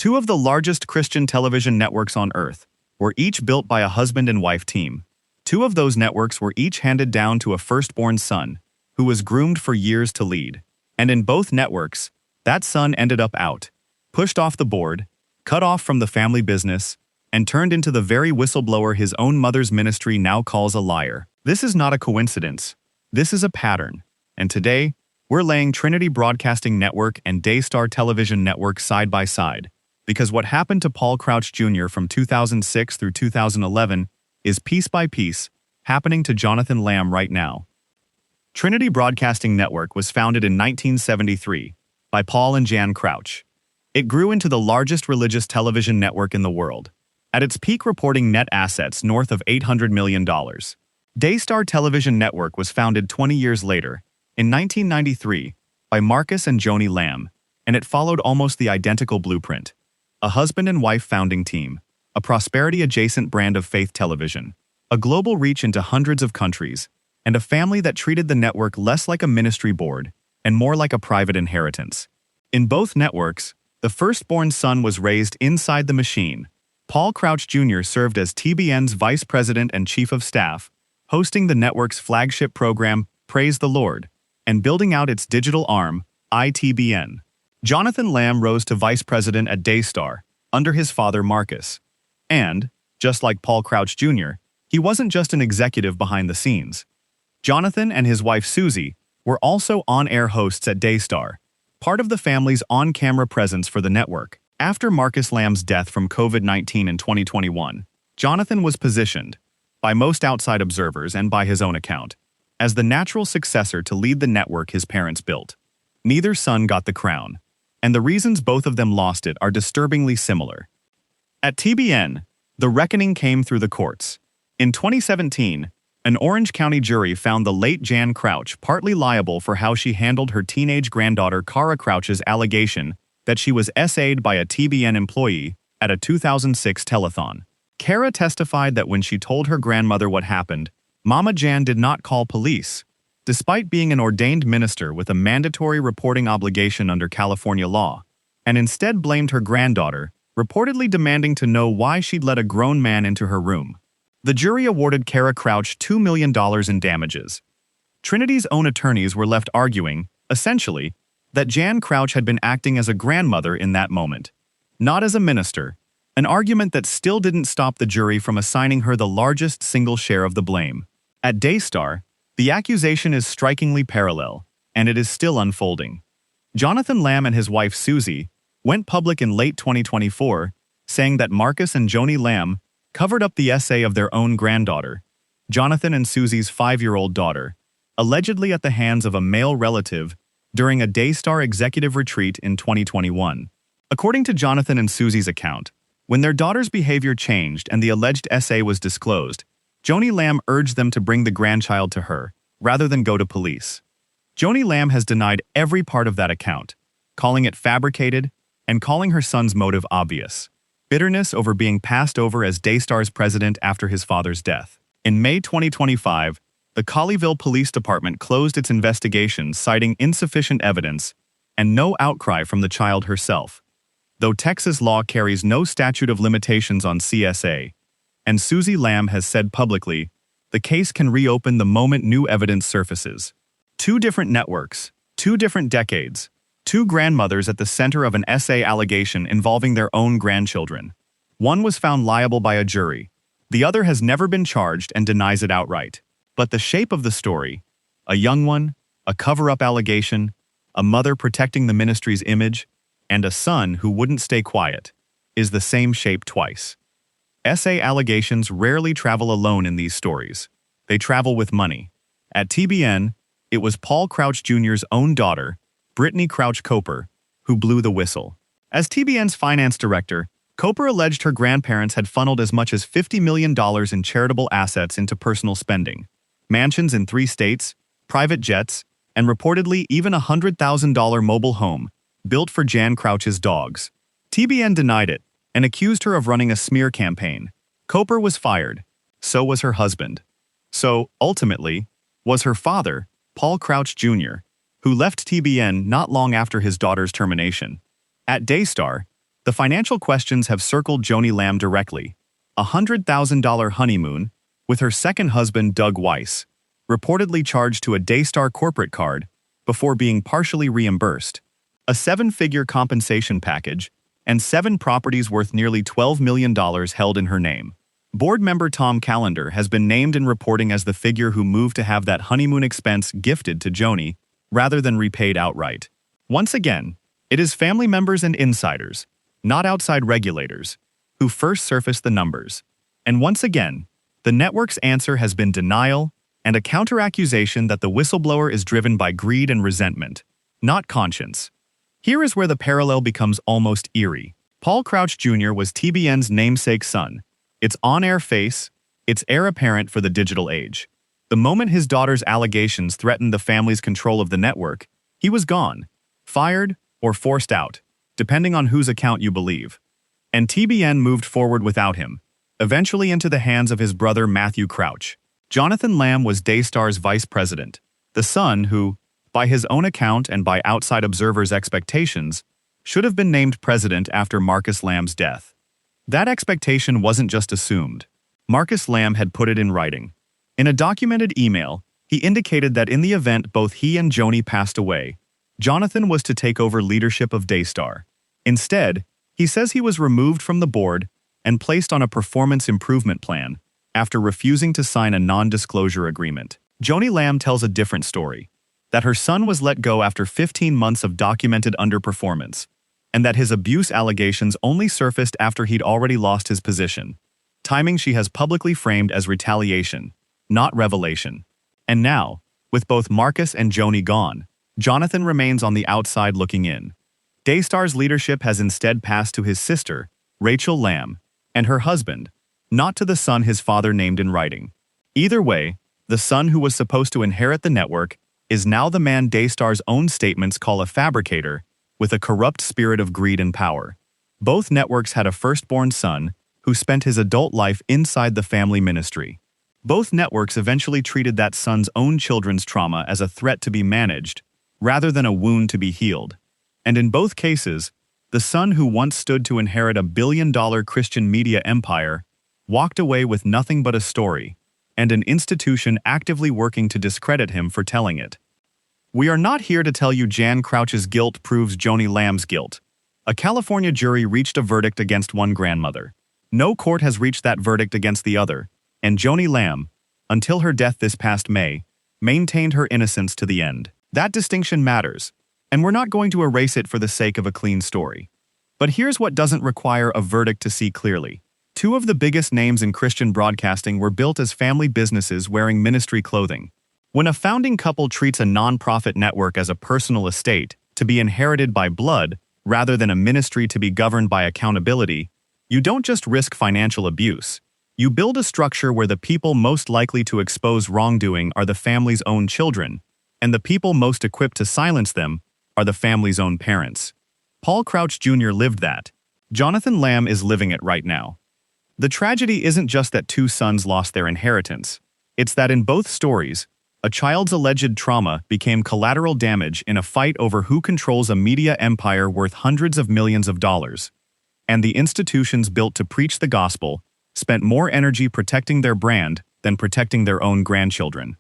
Two of the largest Christian television networks on Earth were each built by a husband and wife team. Two of those networks were each handed down to a firstborn son, who was groomed for years to lead. And in both networks, that son ended up out, pushed off the board, cut off from the family business, and turned into the very whistleblower his own mother's ministry now calls a liar. This is not a coincidence. This is a pattern. And today, we're laying Trinity Broadcasting Network and Daystar Television Network side by side, because what happened to Paul Crouch Jr. from 2006 through 2011 is piece by piece happening to Jonathan Lamb right now. Trinity Broadcasting Network was founded in 1973 by Paul and Jan Crouch. It grew into the largest religious television network in the world, at its peak reporting net assets north of $800 million. Daystar Television Network was founded 20 years later, in 1993, by Marcus and Joni Lamb, and it followed almost the identical blueprint. A husband and wife founding team, a prosperity-adjacent brand of faith television, a global reach into hundreds of countries, and a family that treated the network less like a ministry board and more like a private inheritance. In both networks, the firstborn son was raised inside the machine. Paul Crouch Jr. served as TBN's vice president and chief of staff, hosting the network's flagship program, Praise the Lord, and building out its digital arm, TBN. Jonathan Lamb rose to vice president at Daystar, under his father Marcus. And, just like Paul Crouch Jr., he wasn't just an executive behind the scenes. Jonathan and his wife Susie were also on-air hosts at Daystar, part of the family's on-camera presence for the network. After Marcus Lamb's death from COVID-19 in 2021, Jonathan was positioned, by most outside observers and by his own account, as the natural successor to lead the network his parents built. Neither son got the crown, and the reasons both of them lost it are disturbingly similar. At TBN, the reckoning came through the courts. In 2017, an Orange County jury found the late Jan Crouch partly liable for how she handled her teenage granddaughter Cara Crouch's allegation that she was SA'd by a TBN employee at a 2006 telethon. Cara testified that when she told her grandmother what happened, Mama Jan did not call police, despite being an ordained minister with a mandatory reporting obligation under California law, and instead blamed her granddaughter, reportedly demanding to know why she'd let a grown man into her room. The jury awarded Cara Crouch $2 million in damages. Trinity's own attorneys were left arguing, essentially, that Jan Crouch had been acting as a grandmother in that moment, not as a minister, an argument that still didn't stop the jury from assigning her the largest single share of the blame. At Daystar, the accusation is strikingly parallel, and it is still unfolding. Jonathan Lamb and his wife Susie went public in late 2024, saying that Marcus and Joni Lamb covered up the essay of their own granddaughter, Jonathan and Susie's 5-year-old daughter, allegedly at the hands of a male relative during a Daystar executive retreat in 2021. According to Jonathan and Susie's account, when their daughter's behavior changed and the alleged essay was disclosed, Joni Lamb urged them to bring the grandchild to her, rather than go to police. Joni Lamb has denied every part of that account, calling it fabricated and calling her son's motive obvious: bitterness over being passed over as Daystar's president after his father's death. In May 2025, the Colleyville Police Department closed its investigation, citing insufficient evidence and no outcry from the child herself. Though Texas law carries no statute of limitations on CSA, and Susie Lamb has said publicly, the case can reopen the moment new evidence surfaces. Two different networks, 2 different decades, 2 grandmothers at the center of an SA allegation involving their own grandchildren. One was found liable by a jury. The other has never been charged and denies it outright. But the shape of the story, a young one, a cover-up allegation, a mother protecting the ministry's image, and a son who wouldn't stay quiet, is the same shape twice. SA allegations rarely travel alone in these stories. They travel with money. At TBN, it was Paul Crouch Jr.'s own daughter, Brittany Crouch Coper, who blew the whistle. As TBN's finance director, Coper alleged her grandparents had funneled as much as $50 million in charitable assets into personal spending: mansions in 3 states, private jets, and reportedly even a $100,000 mobile home built for Jan Crouch's dogs. TBN denied it and accused her of running a smear campaign. Coper was fired. So was her husband. So, ultimately, was her father, Paul Crouch Jr., who left TBN not long after his daughter's termination. At Daystar, The financial questions have circled Joni Lamb directly. A $100,000 honeymoon with her second husband Doug Weiss, reportedly charged to a Daystar corporate card before being partially reimbursed. A seven-figure compensation package and 7 properties worth nearly $12 million held in her name. Board member Tom Callender has been named in reporting as the figure who moved to have that honeymoon expense gifted to Joni rather than repaid outright. Once again, it is family members and insiders, not outside regulators, who first surfaced the numbers. And once again, the network's answer has been denial and a counter-accusation that the whistleblower is driven by greed and resentment, not conscience. Here is where the parallel becomes almost eerie. Paul Crouch Jr. was TBN's namesake son, its on-air face, its heir apparent for the digital age. The moment his daughter's allegations threatened the family's control of the network, he was gone, fired, or forced out, depending on whose account you believe. And TBN moved forward without him, eventually into the hands of his brother Matthew Crouch. Jonathan Lamb was Daystar's vice president, the son who, by his own account and by outside observers' expectations, should have been named president after Marcus Lamb's death. That expectation wasn't just assumed. Marcus Lamb had put it in writing. In a documented email, he indicated that in the event both he and Joni passed away, Jonathan was to take over leadership of Daystar. Instead, he says he was removed from the board and placed on a performance improvement plan after refusing to sign a non-disclosure agreement. Joni Lamb tells a different story, that her son was let go after 15 months of documented underperformance, and that his abuse allegations only surfaced after he'd already lost his position. Timing she has publicly framed as retaliation, not revelation. And now, with both Marcus and Joni gone, Jonathan remains on the outside looking in. Daystar's leadership has instead passed to his sister, Rachel Lamb, and her husband, not to the son his father named in writing. Either way, the son who was supposed to inherit the network is now the man Daystar's own statements call a fabricator with a corrupt spirit of greed and power. Both networks had a firstborn son who spent his adult life inside the family ministry. Both networks eventually treated that son's own children's trauma as a threat to be managed, rather than a wound to be healed. And in both cases, the son who once stood to inherit a billion-dollar Christian media empire walked away with nothing but a story, and an institution actively working to discredit him for telling it. We are not here to tell you Jan Crouch's guilt proves Joni Lamb's guilt. A California jury reached a verdict against one grandmother. No court has reached that verdict against the other, and Joni Lamb, until her death this past May, maintained her innocence to the end. That distinction matters, and we're not going to erase it for the sake of a clean story. But here's what doesn't require a verdict to see clearly. 2 of the biggest names in Christian broadcasting were built as family businesses wearing ministry clothing. When a founding couple treats a nonprofit network as a personal estate to be inherited by blood rather than a ministry to be governed by accountability, you don't just risk financial abuse. You build a structure where the people most likely to expose wrongdoing are the family's own children, and the people most equipped to silence them are the family's own parents. Paul Crouch Jr. lived that. Jonathan Lamb is living it right now. The tragedy isn't just that 2 sons lost their inheritance. It's that in both stories, a child's alleged trauma became collateral damage in a fight over who controls a media empire worth hundreds of millions of dollars. And the institutions built to preach the gospel spent more energy protecting their brand than protecting their own grandchildren.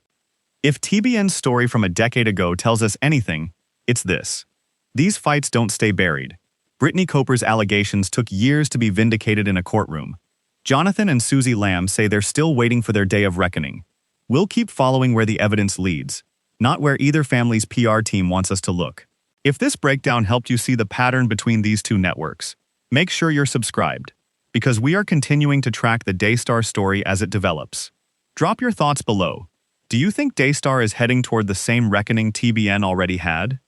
If TBN's story from a decade ago tells us anything, it's this. These fights don't stay buried. Brittany Coper's allegations took years to be vindicated in a courtroom. Jonathan and Susie Lamb say they're still waiting for their day of reckoning. We'll keep following where the evidence leads, not where either family's PR team wants us to look. If this breakdown helped you see the pattern between these 2 networks, make sure you're subscribed, because we are continuing to track the Daystar story as it develops. Drop your thoughts below. Do you think Daystar is heading toward the same reckoning TBN already had?